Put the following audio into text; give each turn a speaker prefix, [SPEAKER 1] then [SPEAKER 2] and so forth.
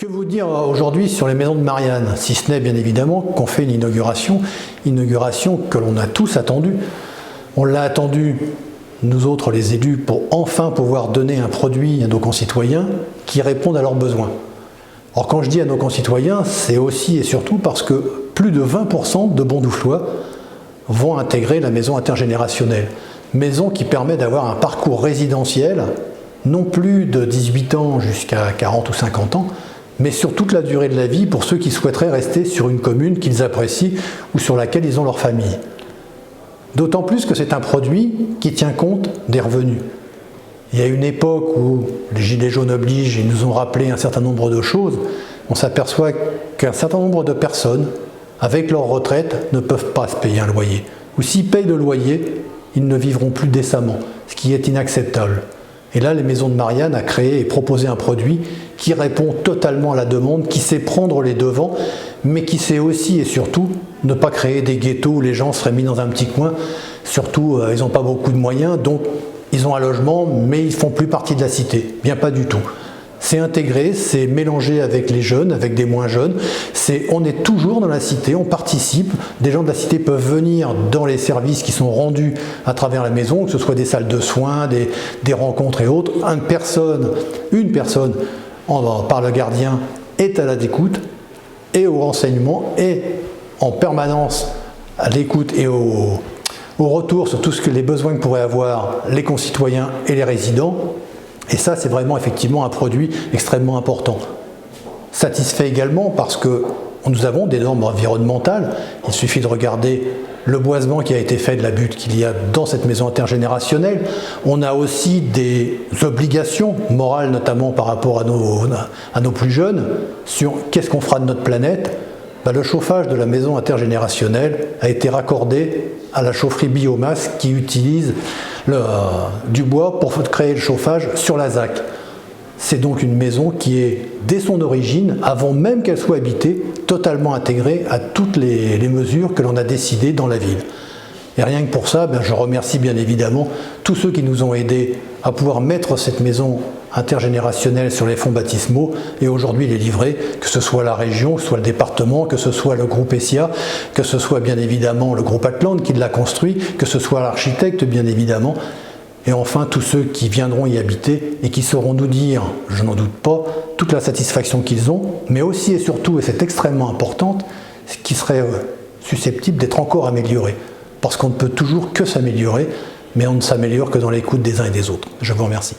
[SPEAKER 1] Que vous dire aujourd'hui sur les maisons de Marianne, si ce n'est bien évidemment qu'on fait une inauguration que l'on a tous attendue. On l'a attendue, nous autres les élus, pour enfin pouvoir donner un produit à nos concitoyens qui réponde à leurs besoins. Or quand je dis à nos concitoyens, c'est aussi et surtout parce que plus de 20% de Bondouflois vont intégrer la maison intergénérationnelle. Maison qui permet d'avoir un parcours résidentiel, non plus de 18 ans jusqu'à 40 ou 50 ans, mais sur toute la durée de la vie pour ceux qui souhaiteraient rester sur une commune qu'ils apprécient ou sur laquelle ils ont leur famille. D'autant plus que c'est un produit qui tient compte des revenus. Il y a une époque où les gilets jaunes obligent, ils nous ont rappelé un certain nombre de choses, on s'aperçoit qu'un certain nombre de personnes, avec leur retraite, ne peuvent pas se payer un loyer. Ou s'ils payent le loyer, ils ne vivront plus décemment, ce qui est inacceptable. Et là, les maisons de Marianne a créé et proposé un produit qui répond totalement à la demande, qui sait prendre les devants, mais qui sait aussi et surtout ne pas créer des ghettos où les gens seraient mis dans un petit coin. Surtout, ils n'ont pas beaucoup de moyens, donc ils ont un logement, mais ils ne font plus partie de la cité. Bien pas du tout. C'est intégré, c'est mélangé avec les jeunes, avec des moins jeunes. On est toujours dans la cité, on participe. Des gens de la cité peuvent venir dans les services qui sont rendus à travers la maison, que ce soit des salles de soins, des rencontres et autres. Une personne par le gardien est à l'écoute et au renseignement et en permanence à l'écoute et au retour sur tout les besoins que pourraient avoir les concitoyens et les résidents. Et ça, c'est vraiment effectivement un produit extrêmement important. Satisfait également parce que nous avons des normes environnementales. Il suffit de regarder le boisement qui a été fait de la butte qu'il y a dans cette maison intergénérationnelle. On a aussi des obligations morales, notamment par rapport à nos plus jeunes, sur qu'est-ce qu'on fera de notre planète. Le chauffage de la maison intergénérationnelle a été raccordé à la chaufferie biomasse qui utilise du bois pour créer le chauffage sur la ZAC. C'est donc une maison qui est, dès son origine, avant même qu'elle soit habitée, totalement intégrée à toutes les mesures que l'on a décidées dans la ville. Et rien que pour ça, je remercie bien évidemment tous ceux qui nous ont aidés à pouvoir mettre cette maison intergénérationnelle sur les fonds baptismaux et aujourd'hui les livrer, que ce soit la région, que ce soit le département, que ce soit le groupe ESIA, que ce soit bien évidemment le groupe Atlante qui l'a construit, que ce soit l'architecte bien évidemment, et enfin tous ceux qui viendront y habiter et qui sauront nous dire, je n'en doute pas, toute la satisfaction qu'ils ont, mais aussi et surtout, et c'est extrêmement important, ce qui serait susceptible d'être encore amélioré. Parce qu'on ne peut toujours que s'améliorer, mais on ne s'améliore que dans l'écoute des uns et des autres. Je vous remercie.